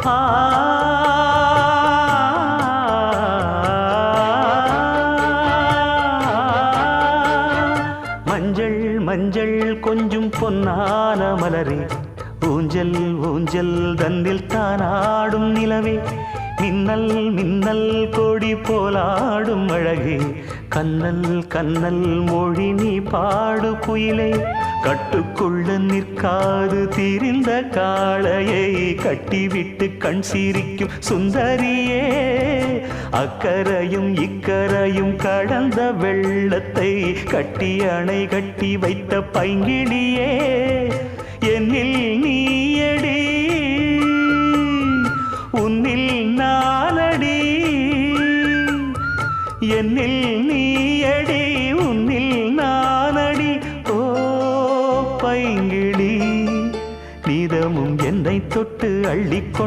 ஆ மஞ்சள் மஞ்சள் கொஞ்சம் பொன்னான மலரே, ஊஞ்சல் ஊஞ்சல் தன்னில் தானாடும் நிலவே, மின்னல் மின்னல் கொடி போலாடும் அழகே, கண்ணல் கண்ணல் மொழி நீ பாடு குயிலே, கட்டுக்குள்ள நிற்காது திரிந்த காளையை கட்டிவிட்டு கண் சிரிக்கும் சுந்தரியே, அக்கரையும் இக்கரையும் கடந்த வெள்ளத்தை கட்டி அணை கட்டி வைத்த பைங்கிளியே, என்னில் நீயடி உன்னில் நானடி, என்னில் நீயடி உன்னில் நானடி. ஓ பைங்கிளி, நீதமும் என்னை தொட்டு அள்ளிக்கொண்டு